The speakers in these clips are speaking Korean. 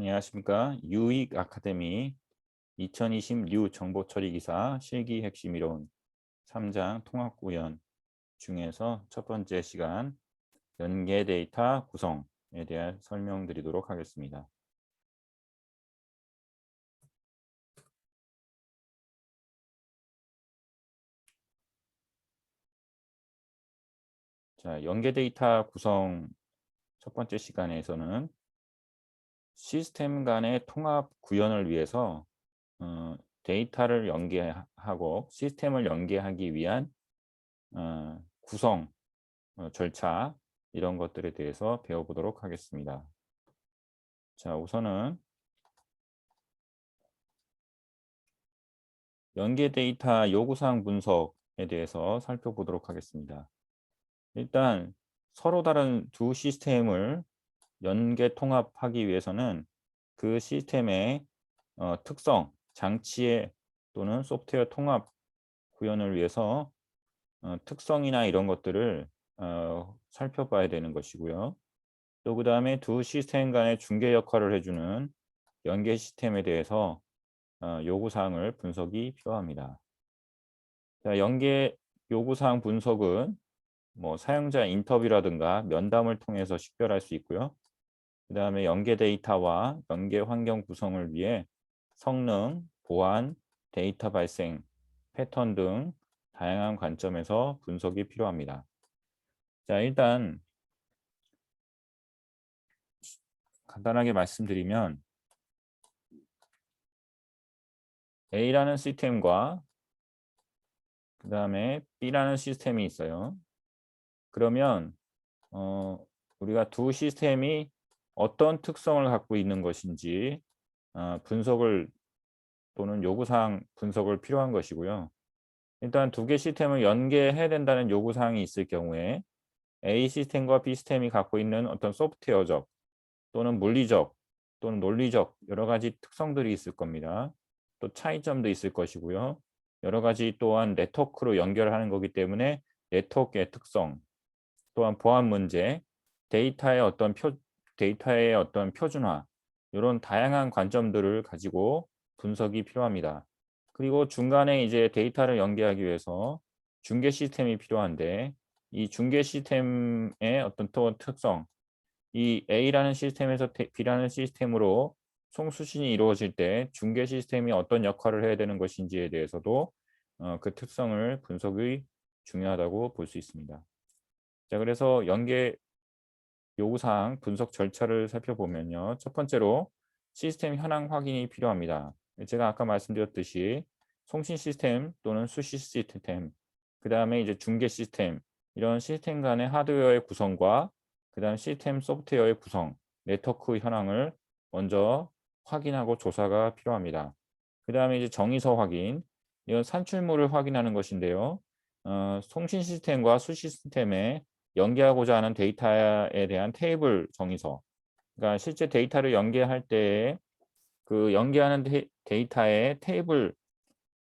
안녕하십니까. 유익 아카데미 2020 정보 처리 기사 실기 핵심 이론 3장 통합 구현 중에서 첫 번째 시간 연계 데이터 구성에 대한 설명드리도록 하겠습니다. 자, 연계 데이터 구성 첫 번째 시간에서는 시스템 간의 통합 구현을 위해서 데이터를 연계하고 시스템을 연계하기 위한 구성 절차 이런 것들에 대해서 배워보도록 하겠습니다. 자, 우선은 연계 데이터 요구사항 분석에 대해서 살펴보도록 하겠습니다. 일단 서로 다른 두 시스템을 연계 통합하기 위해서는 그 시스템의 특성, 장치의 또는 소프트웨어 통합 구현을 위해서 특성이나 이런 것들을 살펴봐야 되는 것이고요. 또 그 다음에 두 시스템 간의 중개 역할을 해주는 연계 시스템에 대해서 요구사항을 분석이 필요합니다. 자, 연계 요구사항 분석은 뭐 사용자 인터뷰라든가 면담을 통해서 식별할 수 있고요. 그 다음에 연계 데이터와 연계 환경 구성을 위해 성능, 보안, 데이터 발생, 패턴 등 다양한 관점에서 분석이 필요합니다. 자, 일단 간단하게 말씀드리면 A라는 시스템과 그 다음에 B라는 시스템이 있어요. 그러면 우리가 두 시스템이 어떤 특성을 갖고 있는 것인지 분석을 또는 요구사항 분석을 필요한 것이고요. 일단 두 개 시스템을 연계해야 된다는 요구사항이 있을 경우에 A 시스템과 B 시스템이 갖고 있는 어떤 소프트웨어적 또는 물리적 또는 논리적 여러 가지 특성들이 있을 겁니다. 또 차이점도 있을 것이고요. 여러 가지 또한 네트워크로 연결하는 거기 때문에 네트워크의 특성, 또한 보안 문제, 데이터의 어떤 표준화 이런 다양한 관점들을 가지고 분석이 필요합니다. 그리고 중간에 이제 데이터를 연계하기 위해서 중계 시스템이 필요한데 이 중계 시스템의 어떤 또 특성, 이 A라는 시스템에서 B라는 시스템으로 송수신이 이루어질 때 중계 시스템이 어떤 역할을 해야 되는 것인지에 대해서도 그 특성을 분석이 중요하다고 볼 수 있습니다. 자, 그래서 연계 요구사항 분석 절차를 살펴보면요. 첫 번째로 시스템 현황 확인이 필요합니다. 제가 아까 말씀드렸듯이 송신 시스템 또는 수시 시스템, 그 다음에 이제 중계 시스템, 이런 시스템 간의 하드웨어의 구성과 그 다음 시스템 소프트웨어의 구성, 네트워크 현황을 먼저 확인하고 조사가 필요합니다. 그 다음에 이제 정의서 확인, 이건 산출물을 확인하는 것인데요. 송신 시스템과 수시 시스템의 연계하고자 하는 데이터에 대한 테이블 정의서. 그러니까 실제 데이터를 연계할 때 그 연계하는 데이터의 테이블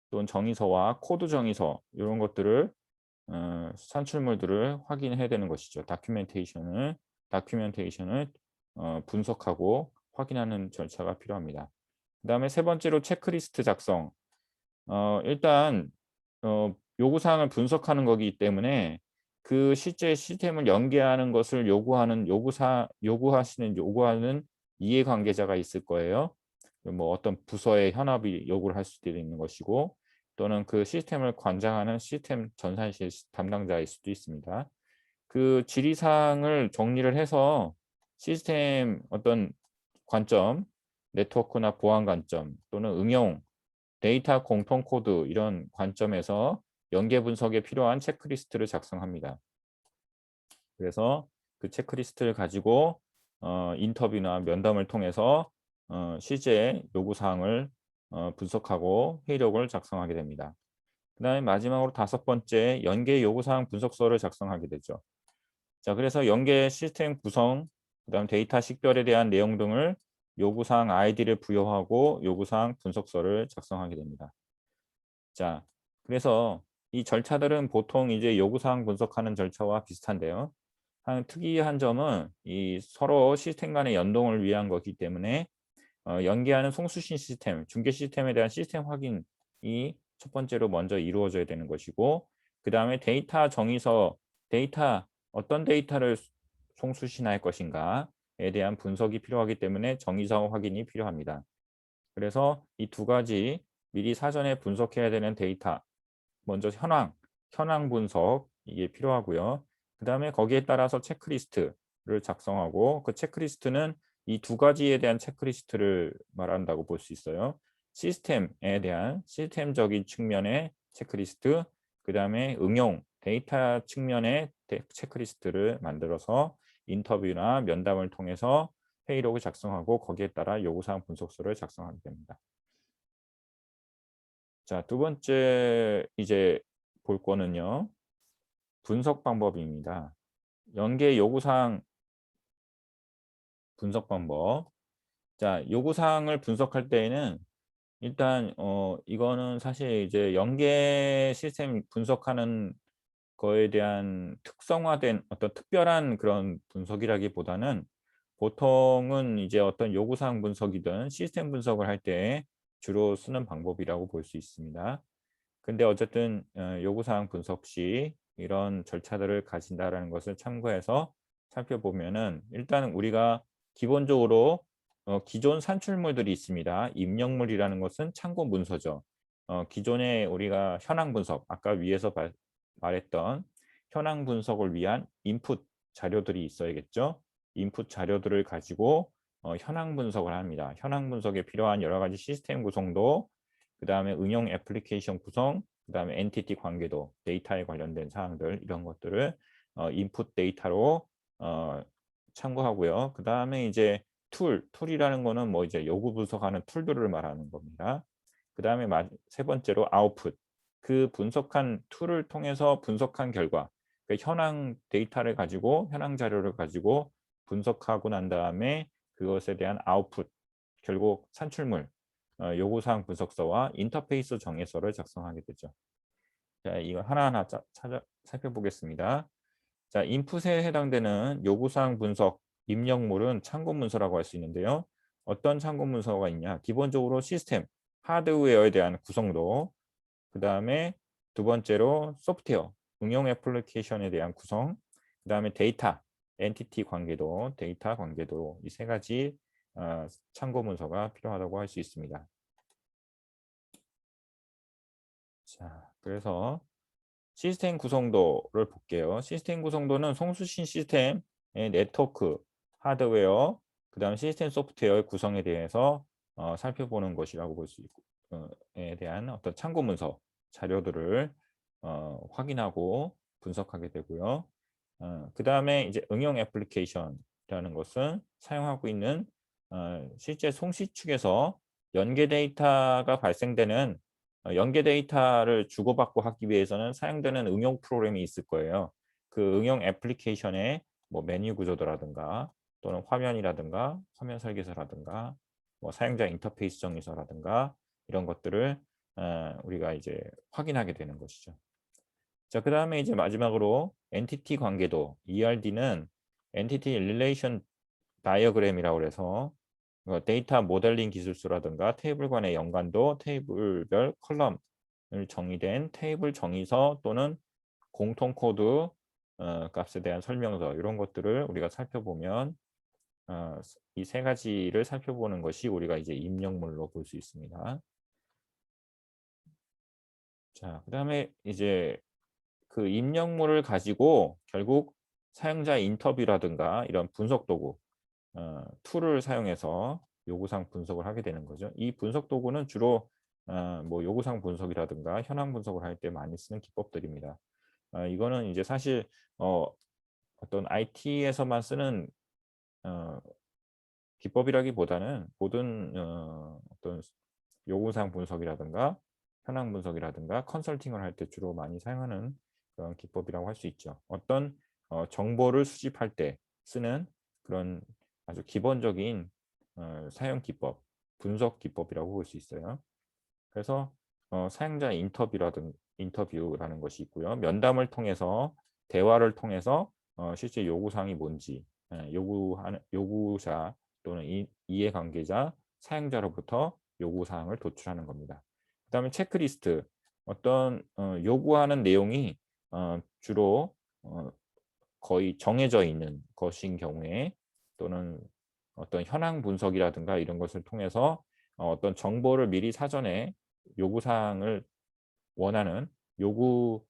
또는 정의서와 코드 정의서 이런 것들을 산출물들을 확인해야 되는 것이죠. 다큐멘테이션을 분석하고 확인하는 절차가 필요합니다. 그 다음에 세 번째로 체크리스트 작성. 일단 요구사항을 분석하는 거기 때문에 그 실제 시스템을 연계하는 것을 요구하는 이해관계자가 있을 거예요. 뭐 어떤 부서의 현업이 요구를 할 수도 있는 것이고 또는 그 시스템을 관장하는 시스템 전산실 담당자일 수도 있습니다. 그 질의사항을 정리를 해서 시스템 어떤 관점, 네트워크나 보안 관점 또는 응용, 데이터 공통 코드 이런 관점에서 연계 분석에 필요한 체크리스트를 작성합니다. 그래서 그 체크리스트를 가지고 인터뷰나 면담을 통해서 실제 요구사항을 분석하고 회의록을 작성하게 됩니다. 그 다음에 마지막으로 다섯 번째 연계 요구사항 분석서를 작성하게 되죠. 자, 그래서 연계 시스템 구성, 그 다음 데이터 식별에 대한 내용 등을 요구사항 아이디를 부여하고 요구사항 분석서를 작성하게 됩니다. 자, 그래서 이 절차들은 보통 이제 요구사항 분석하는 절차와 비슷한데요. 한 특이한 점은 이 서로 시스템 간의 연동을 위한 거기 때문에 연계하는 송수신 시스템, 중계 시스템에 대한 시스템 확인이 첫 번째로 먼저 이루어져야 되는 것이고, 그 다음에 데이터 정의서, 어떤 데이터를 송수신할 것인가에 대한 분석이 필요하기 때문에 정의서 확인이 필요합니다. 그래서 이 두 가지 미리 사전에 분석해야 되는 데이터, 먼저 현황 분석 이게 필요하고요. 그 다음에 거기에 따라서 체크리스트를 작성하고, 그 체크리스트는 이 두 가지에 대한 체크리스트를 말한다고 볼 수 있어요. 시스템에 대한 시스템적인 측면의 체크리스트, 그 다음에 응용 데이터 측면의 체크리스트를 만들어서 인터뷰나 면담을 통해서 회의록을 작성하고 거기에 따라 요구사항 분석서를 작성하게 됩니다. 자, 두 번째 이제 볼 거는요, 분석 방법입니다. 연계 요구사항 분석 방법. 자, 요구사항을 분석할 때에는 일단 이거는 사실 이제 연계 시스템 분석하는 거에 대한 특성화된 어떤 특별한 그런 분석이라기보다는 보통은 이제 어떤 요구사항 분석이든 시스템 분석을 할 때 주로 쓰는 방법이라고 볼 수 있습니다. 근데 어쨌든 요구사항 분석 시 이런 절차들을 가진다라는 것을 참고해서 살펴보면은, 일단 우리가 기본적으로 기존 산출물들이 있습니다. 입력물이라는 것은 참고 문서죠. 기존에 우리가 현황 분석, 아까 위에서 말했던 현황 분석을 위한 인풋 자료들이 있어야겠죠. 인풋 자료들을 가지고 현황 분석을 합니다. 현황 분석에 필요한 여러 가지 시스템 구성도, 그 다음에 응용 애플리케이션 구성, 그 다음에 엔티티 관계도, 데이터에 관련된 사항들, 이런 것들을 인풋 데이터로 참고하고요. 그 다음에 이제 툴이라는 거는 뭐 이제 요구 분석하는 툴들을 말하는 겁니다. 그 다음에 세 번째로 아웃풋, 그 분석한 툴을 통해서 분석한 결과, 그 현황 데이터를 가지고, 현황 자료를 가지고 분석하고 난 다음에 그것에 대한 아웃풋, 결국 산출물, 요구사항 분석서와 인터페이스 정의서를 작성하게 되죠. 자, 이거 하나하나 살펴보겠습니다. 자, 인풋에 해당되는 요구사항 분석 입력물은 참고 문서라고 할 수 있는데요. 어떤 참고 문서가 있냐? 기본적으로 시스템, 하드웨어에 대한 구성도, 그 다음에 두 번째로 소프트웨어, 응용 애플리케이션에 대한 구성, 그 다음에 데이터, 엔티티 관계도, 데이터 관계도, 이 세 가지 참고 문서가 필요하다고 할 수 있습니다. 자, 그래서 시스템 구성도를 볼게요. 시스템 구성도는 송수신 시스템의 네트워크, 하드웨어, 그 다음 시스템 소프트웨어의 구성에 대해서 살펴보는 것이라고 볼 수 있고, 에 대한 어떤 참고 문서 자료들을 확인하고 분석하게 되고요. 그 다음에 이제 응용 애플리케이션이라는 것은 사용하고 있는 실제 송시 측에서 연계 데이터가 발생되는, 연계 데이터를 주고받고 하기 위해서는 사용되는 응용 프로그램이 있을 거예요. 그 응용 애플리케이션의 뭐 메뉴 구조도라든가, 또는 화면이라든가, 화면 설계서라든가, 뭐 사용자 인터페이스 정의서라든가, 이런 것들을 우리가 이제 확인하게 되는 것이죠. 자, 그 다음에 이제 마지막으로 엔티티 관계도, ERD는 엔티티 릴레이션 다이어그램이라고 해서 데이터 모델링 기술수라든가 테이블 간의 연관도, 테이블별 컬럼을 정의된 테이블 정의서 또는 공통 코드 값에 대한 설명서, 이런 것들을 우리가 살펴보면 이 세 가지를 살펴보는 것이 우리가 이제 입력물로 볼 수 있습니다. 자, 그 다음에 이제 그 입력물을 가지고 결국 사용자 인터뷰라든가 이런 분석 도구, 툴을 사용해서 요구사항 분석을 하게 되는 거죠. 이 분석 도구는 주로 뭐 요구사항 분석이라든가 현황 분석을 할 때 많이 쓰는 기법들입니다. 이거는 이제 사실 어떤 IT에서만 쓰는 기법이라기보다는 모든 어떤 요구사항 분석이라든가 현황 분석이라든가 컨설팅을 할 때 주로 많이 사용하는 그런 기법이라고 할 수 있죠. 어떤 정보를 수집할 때 쓰는 그런 아주 기본적인 사용 기법, 분석 기법이라고 볼 수 있어요. 그래서 사용자 인터뷰라는 것이 있고요. 면담을 통해서, 대화를 통해서 실제 요구사항이 뭔지, 요구자 또는 이해관계자, 사용자로부터 요구사항을 도출하는 겁니다. 그 다음에 체크리스트, 어떤 요구하는 내용이 주로 거의 정해져 있는 것인 경우에, 또는 어떤 현황 분석이라든가 이런 것을 통해서 어떤 정보를 미리 사전에 요구사항을 원하는 요구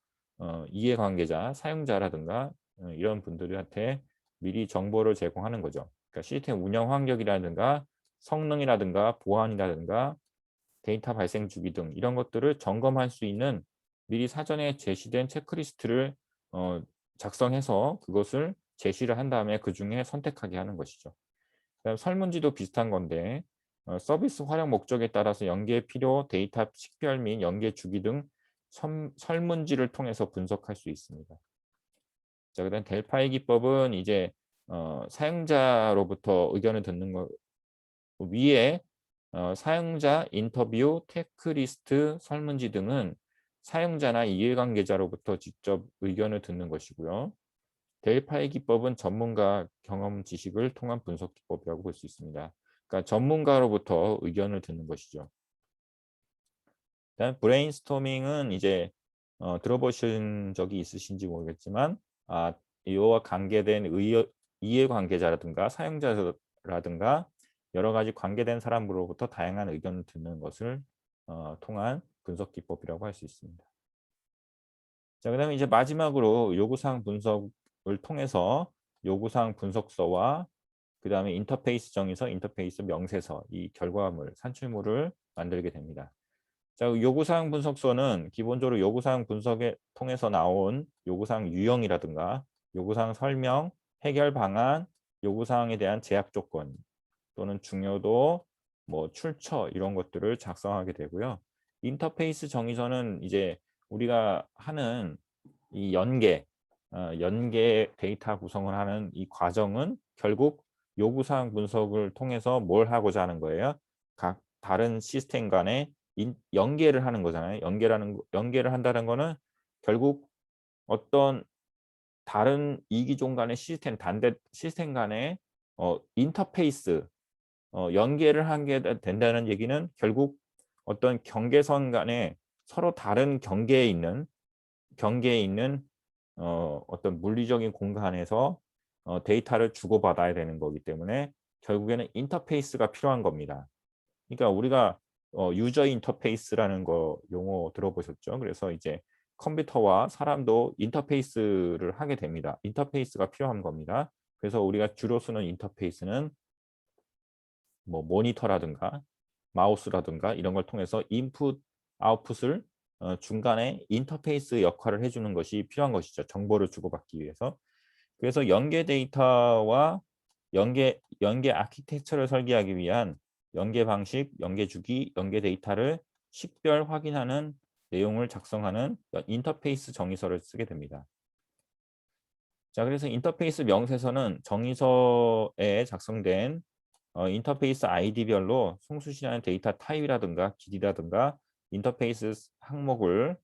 이해관계자, 사용자라든가 이런 분들한테 미리 정보를 제공하는 거죠. 그러니까 시스템 운영 환경이라든가 성능이라든가 보안이라든가 데이터 발생 주기 등 이런 것들을 점검할 수 있는 미리 사전에 제시된 체크리스트를 작성해서 그것을 제시를 한 다음에 그중에 선택하게 하는 것이죠. 그다음 설문지도 비슷한 건데 서비스 활용 목적에 따라서 연계 필요, 데이터 식별 및 연계 주기 등 설문지를 통해서 분석할 수 있습니다. 자, 그다음 델파이 기법은 이제 사용자로부터 의견을 듣는 거 위에 사용자 인터뷰, 체크리스트, 설문지 등은 사용자나 이해관계자로부터 직접 의견을 듣는 것이고요. 델파이 기법은 전문가 경험 지식을 통한 분석 기법이라고 볼 수 있습니다. 그러니까 전문가로부터 의견을 듣는 것이죠. 브레인스토밍은 이제 들어보신 적이 있으신지 모르겠지만 이와 관계된 이해관계자라든가 사용자라든가 여러 가지 관계된 사람으로부터 다양한 의견을 듣는 것을 통한 분석 기법이라고 할 수 있습니다. 자, 그다음에 이제 마지막으로 요구사항 분석을 통해서 요구사항 분석서와 그다음에 인터페이스 정의서, 인터페이스 명세서, 이 결과물, 산출물을 만들게 됩니다. 자, 요구사항 분석서는 기본적으로 요구사항 분석에 통해서 나온 요구사항 유형이라든가 요구사항 설명, 해결 방안, 요구사항에 대한 제약 조건 또는 중요도, 뭐 출처 이런 것들을 작성하게 되고요. 인터페이스 정의서는 이제 우리가 하는 이 연계 데이터 구성을 하는 이 과정은 결국 요구사항 분석을 통해서 뭘 하고자 하는 거예요? 각 다른 시스템 간에 연계를 하는 거잖아요. 연계를 한다는 거는 결국 어떤 다른 이기종 간의 시스템, 단대 시스템 간의 인터페이스 연계를 하게 된다는 얘기는 결국 어떤 경계선 간에 서로 다른 경계에 있는 어떤 물리적인 공간에서 데이터를 주고받아야 되는 거기 때문에 결국에는 인터페이스가 필요한 겁니다. 그러니까 우리가 유저 인터페이스라는 거 용어 들어보셨죠? 그래서 이제 컴퓨터와 사람도 인터페이스를 하게 됩니다. 인터페이스가 필요한 겁니다. 그래서 우리가 주로 쓰는 인터페이스는 뭐 모니터라든가 마우스라든가 이런 걸 통해서 인풋, 아웃풋을 중간에 인터페이스 역할을 해주는 것이 필요한 것이죠. 정보를 주고받기 위해서. 그래서 연계 데이터와 연계 아키텍처를 설계하기 위한 연계 방식, 연계 주기, 연계 데이터를 식별 확인하는 내용을 작성하는 인터페이스 정의서를 쓰게 됩니다. 자, 그래서 인터페이스 명세서는 정의서에 작성된 인터페이스 아이디별로 송수시하는 데이터 타입이라든가 길이라든가 인터페이스 항목을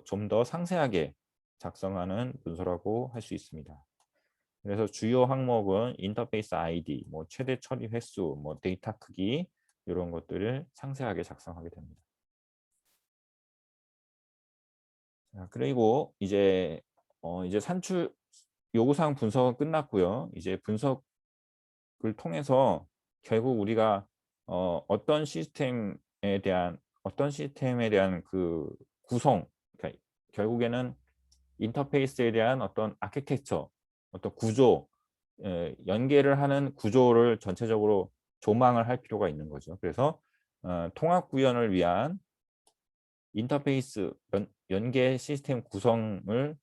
좀 더 상세하게 작성하는 문서라고 할 수 있습니다. 그래서 주요 항목은 인터페이스 아이디, 뭐 최대 처리 횟수, 뭐 데이터 크기 이런 것들을 상세하게 작성하게 됩니다. 자, 그리고 이제 산출 요구사항 분석은 끝났고요. 이제 분석을 통해서 결국 우리가 어떤 시스템에 대한 그 구성, 그러니까 결국에는 인터페이스에 대한 어떤 아키텍처, 어떤 구조, 연계를 하는 구조를 전체적으로 조망을 할 필요가 있는 거죠. 그래서 통합 구현을 위한 인터페이스 연계 시스템 구성을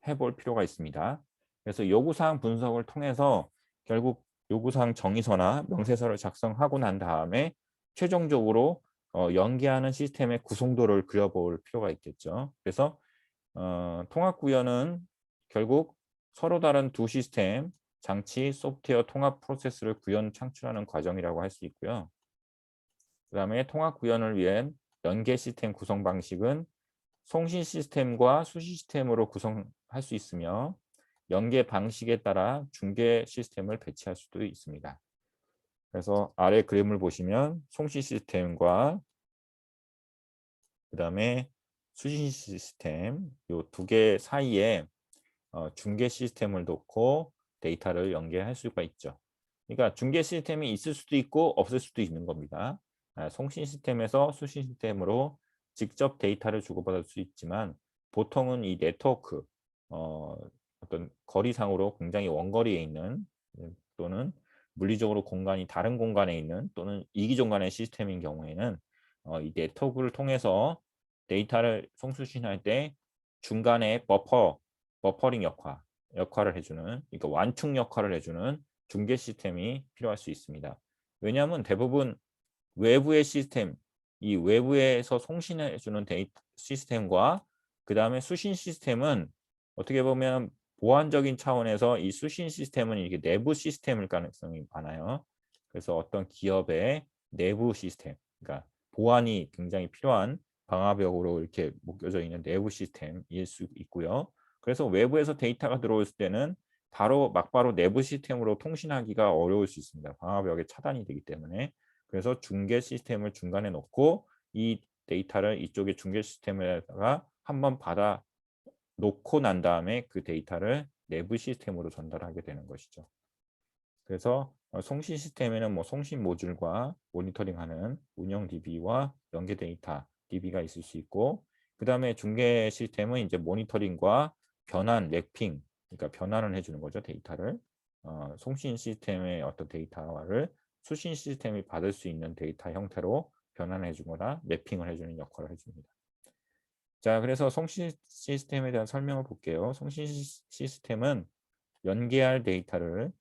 해볼 필요가 있습니다. 그래서 요구사항 분석을 통해서 결국 요구사항 정의서나 명세서를 작성하고 난 다음에 최종적으로 연계하는 시스템의 구성도를 그려볼 필요가 있겠죠. 그래서 통합 구현은 결국 서로 다른 두 시스템, 장치, 소프트웨어 통합 프로세스를 구현 창출하는 과정이라고 할 수 있고요. 그 다음에 통합 구현을 위한 연계 시스템 구성 방식은 송신 시스템과 수시 시스템으로 구성할 수 있으며 연계 방식에 따라 중계 시스템을 배치할 수도 있습니다. 그래서 아래 그림을 보시면 송신 시스템과 그다음에 수신 시스템 요 두 개 사이에 중계 시스템을 놓고 데이터를 연계할 수가 있죠. 그러니까 중계 시스템이 있을 수도 있고 없을 수도 있는 겁니다. 송신 시스템에서 수신 시스템으로 직접 데이터를 주고받을 수 있지만 보통은 이 네트워크 어, 어떤 거리상으로 굉장히 원거리에 있는 또는 물리적으로 공간이 다른 공간에 있는 또는 이기종 간의 시스템인 경우에는 이 네트워크를 통해서 데이터를 송수신할 때 중간에 버퍼링 역할을 해주는 그러니까 완충 역할을 해주는 중계 시스템이 필요할 수 있습니다. 왜냐하면 대부분 외부의 시스템, 이 외부에서 송신해주는 데이터 시스템과 그 다음에 수신 시스템은 어떻게 보면 보안적인 차원에서 이 수신 시스템은 이게 내부 시스템일 가능성이 많아요. 그래서 어떤 기업의 내부 시스템, 그러니까 보안이 굉장히 필요한 방화벽으로 이렇게 묶여져 있는 내부 시스템일 수 있고요. 그래서 외부에서 데이터가 들어올 때는 막바로 내부 시스템으로 통신하기가 어려울 수 있습니다. 방화벽에 차단이 되기 때문에. 그래서 중계 시스템을 중간에 놓고 이 데이터를 이쪽의 중계 시스템에다가 한번 받아 놓고 난 다음에 그 데이터를 내부 시스템으로 전달하게 되는 것이죠. 그래서 송신 시스템에는 뭐 송신 모듈과 모니터링하는 운영 DB와 연계 데이터 DB가 있을 수 있고, 그 다음에 중계 시스템은 이제 모니터링과 변환, 랩핑, 그러니까 변환을 해주는 거죠. 데이터를 송신 시스템의 어떤 데이터를 수신 시스템이 받을 수 있는 데이터 형태로 변환해 주거나 맵핑을 해주는 역할을 해줍니다. 자, 그래서 송신 시스템에 대한 설명을 볼게요. 송신 시스템은 연계할 데이터를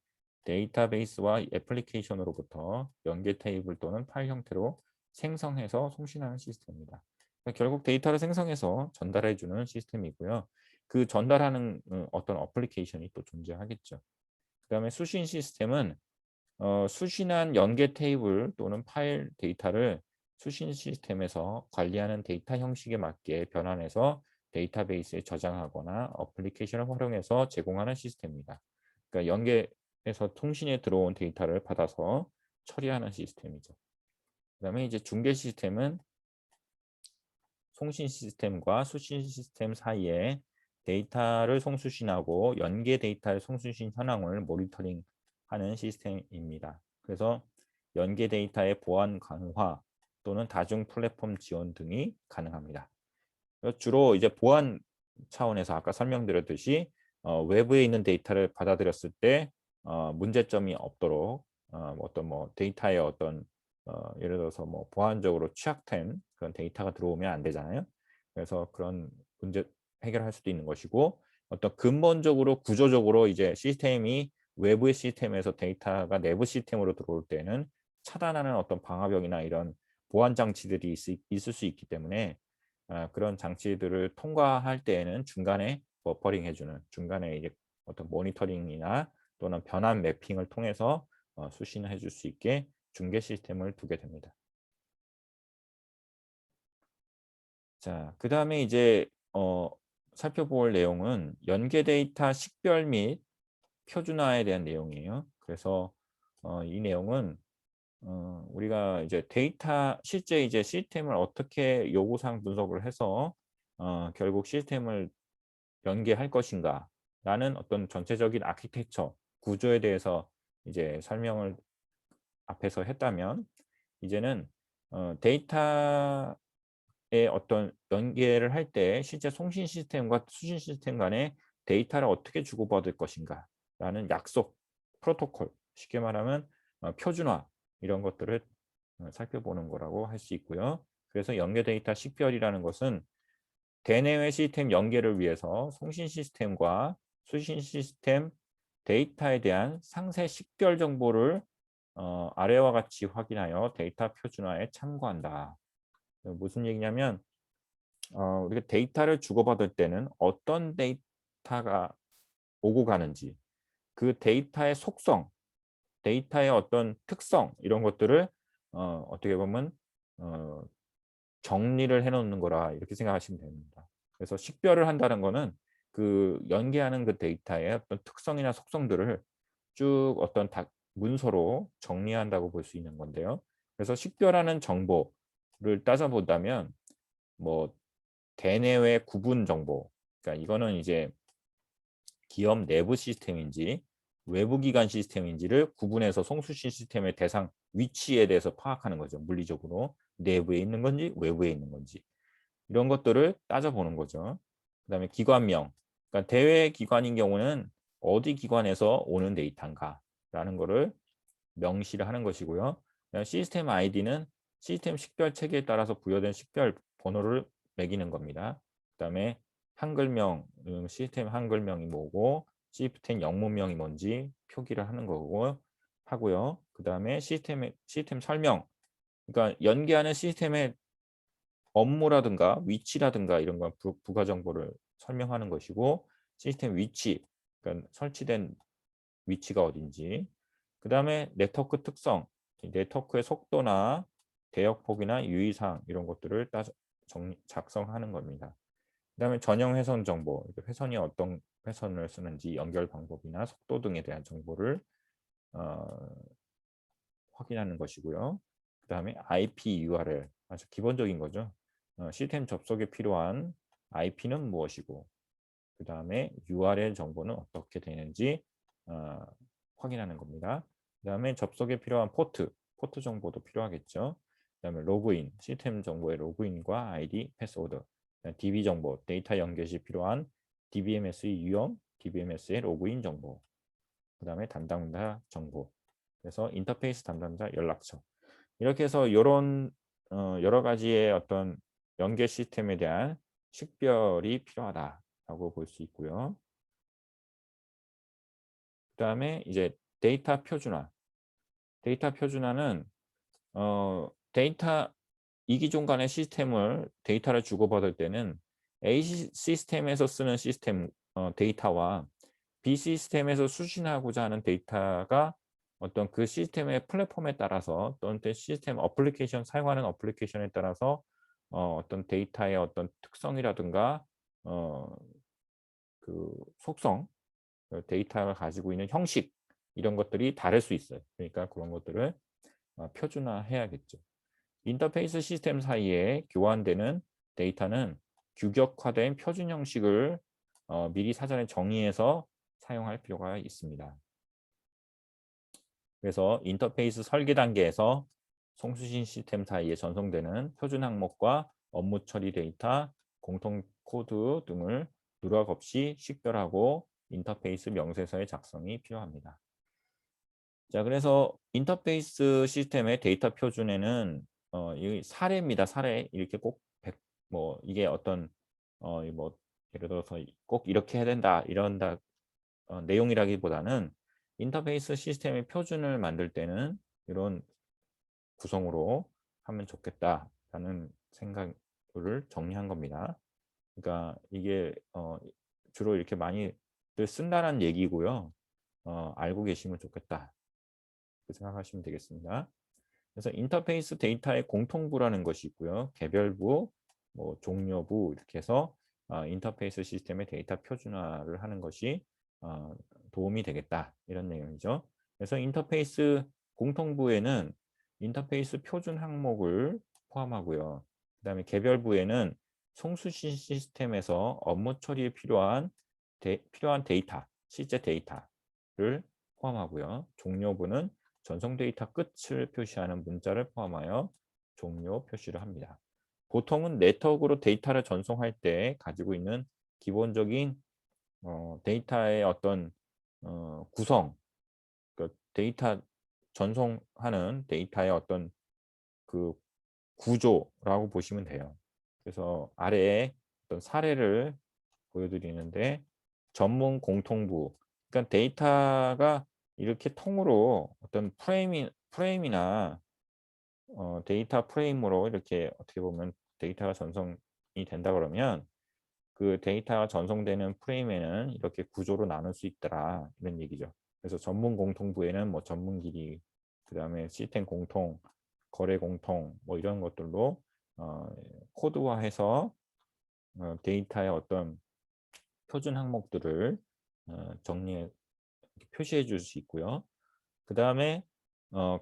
데이터베이스와 애플리케이션으로부터 연계 테이블 또는 파일 형태로 생성해서 송신하는 시스템입니다. 그러니까 결국 데이터를 생성해서 전달해주는 시스템이고요. 그 전달하는 어떤 어플리케이션이 또 존재하겠죠. 그 다음에 수신 시스템은 수신한 연계 테이블 또는 파일 데이터를 수신 시스템에서 관리하는 데이터 형식에 맞게 변환해서 데이터베이스에 저장하거나 어플리케이션을 활용해서 제공하는 시스템입니다. 그러니까 연계해서 통신에 들어온 데이터를 받아서 처리하는 시스템이죠. 그다음에 이제 중계 시스템은 송신 시스템과 수신 시스템 사이에 데이터를 송수신하고 연계 데이터의 송수신 현황을 모니터링하는 시스템입니다. 그래서 연계 데이터의 보안 강화 또는 다중 플랫폼 지원 등이 가능합니다. 주로 이제 보안 차원에서 아까 설명드렸듯이 외부에 있는 데이터를 받아들였을 때 문제점이 없도록 어떤 뭐 데이터의 어떤 예를 들어서 뭐 보안적으로 취약된 그런 데이터가 들어오면 안 되잖아요. 그래서 그런 문제 해결할 수도 있는 것이고, 어떤 근본적으로 구조적으로 이제 시스템이 외부의 시스템에서 데이터가 내부 시스템으로 들어올 때는 차단하는 어떤 방화벽이나 이런 보안 장치들이 있을 수 있기 때문에 그런 장치들을 통과할 때에는 중간에 버퍼링 해주는 중간에 이제 어떤 모니터링이나 또는 변환 매핑을 통해서 수신을 해줄 수 있게 중계 시스템을 두게 됩니다. 자, 그 다음에 이제 살펴볼 내용은 연계 데이터 식별 및 표준화에 대한 내용이에요. 그래서 이 내용은 우리가 이제 실제 이제 시스템을 어떻게 요구사항 분석을 해서 결국 시스템을 연계할 것인가라는 어떤 전체적인 아키텍처 구조에 대해서 이제 설명을 앞에서 했다면, 이제는 데이터의 어떤 연계를 할 때 실제 송신 시스템과 수신 시스템 간에 데이터를 어떻게 주고받을 것인가라는 약속, 프로토콜, 쉽게 말하면 표준화 이런 것들을 살펴보는 거라고 할 수 있고요. 그래서 연계 데이터 식별이라는 것은 대내외 시스템 연계를 위해서 송신 시스템과 수신 시스템 데이터에 대한 상세 식별 정보를 아래와 같이 확인하여 데이터 표준화에 참고한다. 무슨 얘기냐면 우리가 데이터를 주고받을 때는 어떤 데이터가 오고 가는지, 그 데이터의 속성, 데이터의 어떤 특성 이런 것들을 어떻게 보면 어, 정리를 해놓는 거라 이렇게 생각하시면 됩니다. 그래서 식별을 한다는 거는 그 연계하는 그 데이터의 어떤 특성이나 속성들을 쭉 어떤 문서로 정리한다고 볼 수 있는 건데요. 그래서 식별하는 정보를 따져본다면 뭐 대내외 구분 정보, 그러니까 이거는 이제 기업 내부 시스템인지 외부 기관 시스템인지를 구분해서 송수신 시스템의 대상 위치에 대해서 파악하는 거죠. 물리적으로 내부에 있는 건지 외부에 있는 건지 이런 것들을 따져보는 거죠. 그다음에 기관명, 그러니까 대외 기관인 경우는 어디 기관에서 오는 데이터인가라는 거를 명시를 하는 것이고요. 시스템 아이디는 시스템 식별 체계에 따라서 부여된 식별 번호를 매기는 겁니다. 그다음에 한글명, 시스템 한글명이 뭐고 시스템 영문명이 뭔지 표기를 하는 거고 하고요. 그다음에 시스템 설명, 그러니까 연계하는 시스템의 업무라든가 위치라든가 이런 건 부가 정보를 설명하는 것이고 시스템 위치, 그러니까 설치된 위치가 어딘지, 그 다음에 네트워크 특성, 네트워크의 속도나 대역폭이나 유의사항 이런 것들을 작성하는 겁니다. 그 다음에 전용 회선 정보, 회선이 어떤 회선을 쓰는지 연결 방법이나 속도 등에 대한 정보를 어, 확인하는 것이고요. 그 다음에 IP URL, 아주 기본적인 거죠. 시스템 접속에 필요한 IP는 무엇이고 그 다음에 URL 정보는 어떻게 되는지 확인하는 겁니다. 그 다음에 접속에 필요한 포트 정보도 필요하겠죠. 그 다음에 로그인, 시스템 정보의 로그인과 아이디, 패스워드, DB 정보, 데이터 연결 시 필요한 DBMS의 유형, DBMS의 로그인 정보, 그 다음에 담당자 정보, 그래서 인터페이스 담당자 연락처. 이렇게 해서 이런 여러 가지의 어떤 연계 시스템에 대한 식별이 필요하다라고 볼 수 있고요. 그다음에 이제 데이터 표준화. 데이터 표준화는 데이터 이기종 간의 시스템을 데이터를 주고받을 때는 A 시스템에서 쓰는 시스템 데이터와 B 시스템에서 수신하고자 하는 데이터가 어떤 그 시스템의 플랫폼에 따라서 또는 시스템 어플리케이션 사용하는 어플리케이션에 따라서 어떤 데이터의 어떤 특성이라든가 그 속성, 데이터가 가지고 있는 형식 이런 것들이 다를 수 있어요. 그러니까 그런 것들을 표준화해야겠죠. 인터페이스 시스템 사이에 교환되는 데이터는 규격화된 표준 형식을 미리 사전에 정의해서 사용할 필요가 있습니다. 그래서 인터페이스 설계 단계에서 송수신 시스템 사이에 전송되는 표준 항목과 업무 처리 데이터, 공통 코드 등을 누락 없이 식별하고 인터페이스 명세서의 작성이 필요합니다. 자, 그래서 인터페이스 시스템의 데이터 표준에는 이 사례입니다. 사례 이렇게 꼭 뭐 이게 어떤 뭐 예를 들어서 꼭 이렇게 해야 된다 이런다 내용이라기보다는 인터페이스 시스템의 표준을 만들 때는 이런 구성으로 하면 좋겠다라는 생각을 정리한 겁니다. 그러니까 이게 주로 이렇게 많이 쓴다는 얘기고요. 알고 계시면 좋겠다. 그렇게 생각하시면 되겠습니다. 그래서 인터페이스 데이터의 공통부라는 것이 있고요. 개별부, 뭐 종료부 이렇게 해서 인터페이스 시스템의 데이터 표준화를 하는 것이 도움이 되겠다 이런 내용이죠. 그래서 인터페이스 공통부에는 인터페이스 표준 항목을 포함하고요. 그 다음에 개별부에는 송수신 시스템에서 업무 처리에 필요한 데이터, 실제 데이터를 포함하고요. 종료부는 전송 데이터 끝을 표시하는 문자를 포함하여 종료 표시를 합니다. 보통은 네트워크로 데이터를 전송할 때 가지고 있는 기본적인 데이터의 어떤 구성, 그러니까 데이터 전송하는 데이터의 어떤 그 구조라고 보시면 돼요. 그래서 아래에 어떤 사례를 보여드리는데 전문 공통부, 그러니까 데이터가 이렇게 통으로 어떤 프레임이나 데이터 프레임으로 이렇게 어떻게 보면 데이터가 전송이 된다 그러면 그 데이터가 전송되는 프레임에는 이렇게 구조로 나눌 수 있더라 이런 얘기죠. 그래서 전문 공통부에는 뭐 전문 길이, 그다음에 시스템 공통, 거래 공통 뭐 이런 것들로 코드화해서 데이터의 어떤 표준 항목들을 정리해 표시해 줄 수 있고요. 그 다음에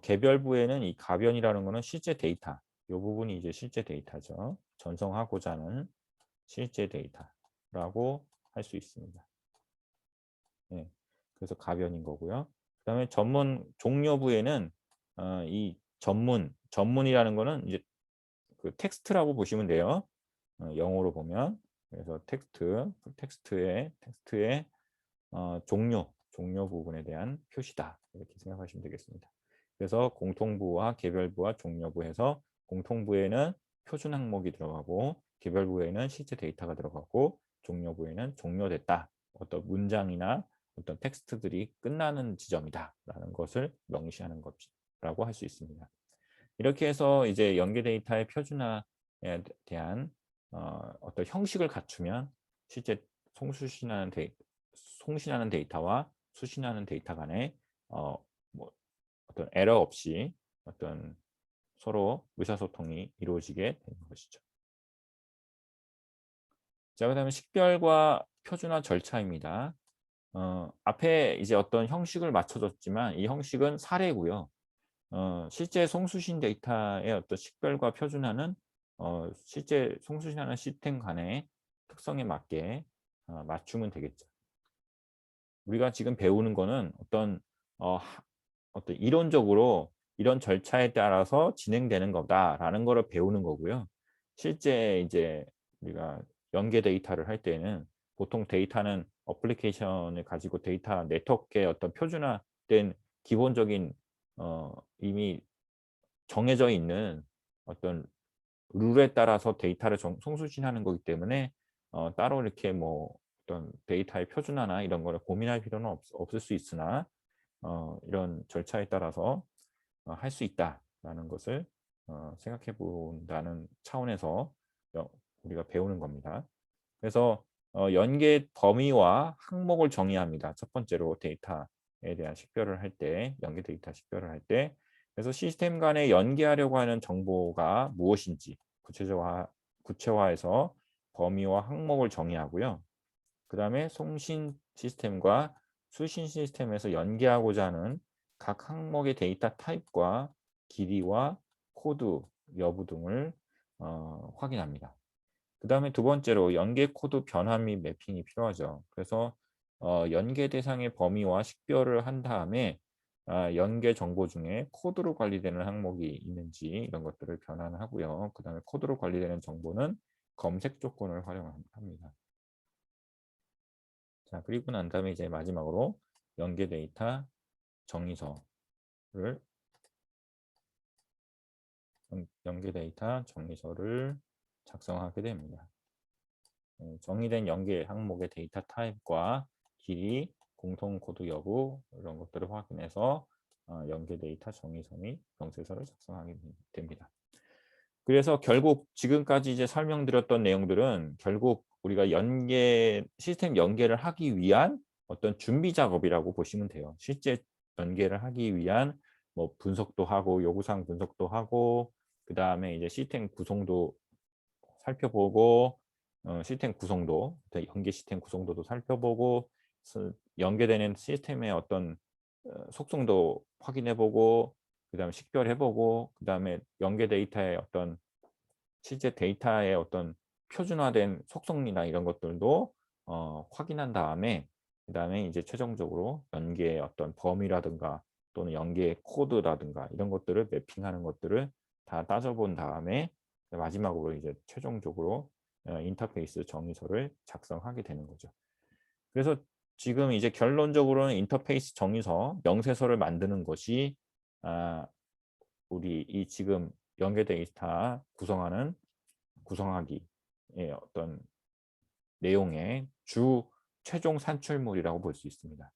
개별부에는 이 가변이라는 거는 실제 데이터. 이 부분이 이제 실제 데이터죠. 전송하고자 하는 실제 데이터라고 할 수 있습니다. 네. 그래서 가변인 거고요. 그다음에 전문 종료부에는 이 전문이라는 거는 이제 그 텍스트라고 보시면 돼요. 영어로 보면. 그래서 텍스트의 종료 부분에 대한 표시다. 이렇게 생각하시면 되겠습니다. 그래서 공통부와 개별부와 종료부 해서 공통부에는 표준 항목이 들어가고 개별부에는 실제 데이터가 들어가고 종료부에는 종료됐다. 어떤 문장이나 어떤 텍스트들이 끝나는 지점이다라는 것을 명시하는 것이라고 할 수 있습니다. 이렇게 해서 이제 연계 데이터의 표준화에 대한 어떤 형식을 갖추면 실제 송신하는 데이터와 수신하는 데이터 간에 뭐 어떤 에러 없이 어떤 서로 의사소통이 이루어지게 되는 것이죠. 자, 그다음에 식별과 표준화 절차입니다. 앞에 이제 어떤 형식을 맞춰줬지만 이 형식은 사례고요. 실제 송수신 데이터의 어떤 식별과 표준화는 실제 송수신하는 시스템 간의 특성에 맞게 맞추면 되겠죠. 우리가 지금 배우는 거는 어떤 이론적으로 이런 절차에 따라서 진행되는 거다라는 거를 배우는 거고요. 실제 이제 우리가 연계 데이터를 할 때는 보통 데이터는 어플리케이션을 가지고 데이터 네트워크의 어떤 표준화된 기본적인 이미 정해져 있는 어떤 룰에 따라서 데이터를 송수신하는 거기 때문에 따로 이렇게 뭐 어떤 데이터의 표준화나 이런 거를 고민할 필요는 없을 수 있으나 이런 절차에 따라서 할 수 있다라는 것을 생각해 본다는 차원에서 우리가 배우는 겁니다. 그래서 연계 범위와 항목을 정의합니다. 첫 번째로 데이터에 대한 식별을 할 때, 연계 데이터 식별을 할 때, 그래서 시스템 간에 연계하려고 하는 정보가 무엇인지 구체화해서 범위와 항목을 정의하고요. 그 다음에 송신 시스템과 수신 시스템에서 연계하고자 하는 각 항목의 데이터 타입과 길이와 코드 여부 등을 확인합니다. 그 다음에 두 번째로 연계 코드 변환 및 매핑이 필요하죠. 그래서 연계 대상의 범위와 식별을 한 다음에 연계 정보 중에 코드로 관리되는 항목이 있는지 이런 것들을 변환하고요. 그 다음에 코드로 관리되는 정보는 검색 조건을 활용합니다. 자, 그리고 난 다음에 이제 마지막으로 연계 데이터 정의서를 작성하게 됩니다. 정의된 연계 항목의 데이터 타입과 길이, 공통 코드 여부 이런 것들을 확인해서 연계 데이터 정의서 및 명세서를 작성하게 됩니다. 그래서 결국 지금까지 이제 설명드렸던 내용들은 결국 우리가 시스템 연계를 하기 위한 어떤 준비 작업이라고 보시면 돼요. 실제 연계를 하기 위한 뭐 분석도 하고 요구사항 분석도 하고 그다음에 이제 시스템 구성도 살펴보고 시스템 구성도 연계 시스템 구성도도 살펴보고 연계되는 시스템의 어떤 속성도 확인해보고 그다음에 식별해보고 그다음에 연계 데이터의 어떤 실제 데이터의 어떤 표준화된 속성이나 이런 것들도 확인한 다음에 그다음에 이제 최종적으로 연계의 어떤 범위라든가 또는 연계의 코드라든가 이런 것들을 매핑하는 것들을 다 따져본 다음에 마지막으로 이제 최종적으로 인터페이스 정의서를 작성하게 되는 거죠. 그래서 지금 이제 결론적으로는 인터페이스 정의서, 명세서를 만드는 것이 우리 이 지금 연계 데이터 구성하기의 어떤 내용의 최종 산출물이라고 볼 수 있습니다.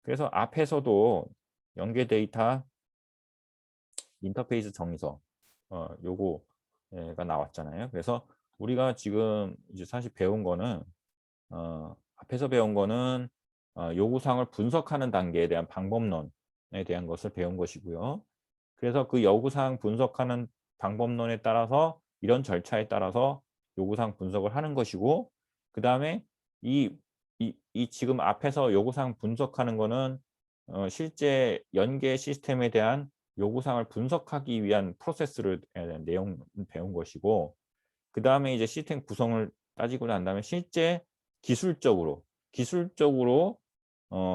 그래서 앞에서도 연계 데이터 인터페이스 정의서 요거가 나왔잖아요. 그래서 우리가 지금 이제 사실 배운 거는 앞에서 배운 거는 요구사항을 분석하는 단계에 대한 방법론에 대한 것을 배운 것이고요. 그래서 그 요구사항 분석하는 방법론에 따라서 이런 절차에 따라서 요구사항 분석을 하는 것이고 그 다음에 이 지금 앞에서 요구사항 분석하는 거는 실제 연계 시스템에 대한 요구사항을 분석하기 위한 프로세스를 내용 배운 것이고, 그다음에 이제 시스템 구성을 따지고 난 다음에 실제 기술적으로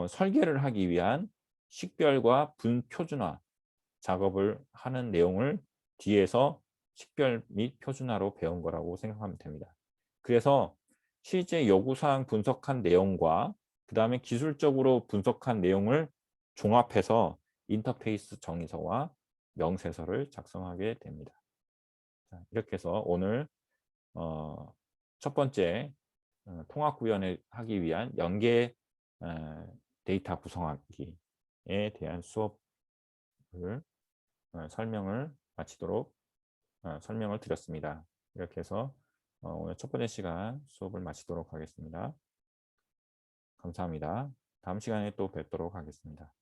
설계를 하기 위한 식별과 분표준화 작업을 하는 내용을 뒤에서 식별 및 표준화로 배운 거라고 생각하면 됩니다. 그래서 실제 요구사항 분석한 내용과 그다음에 기술적으로 분석한 내용을 종합해서 인터페이스 정의서와 명세서를 작성하게 됩니다. 자, 이렇게 해서 오늘 첫 번째 통합 구현을 하기 위한 연계 데이터 구성하기에 대한 수업을 설명을 마치도록 설명을 드렸습니다. 이렇게 해서 오늘 첫 번째 시간 수업을 마치도록 하겠습니다. 감사합니다. 다음 시간에 또 뵙도록 하겠습니다.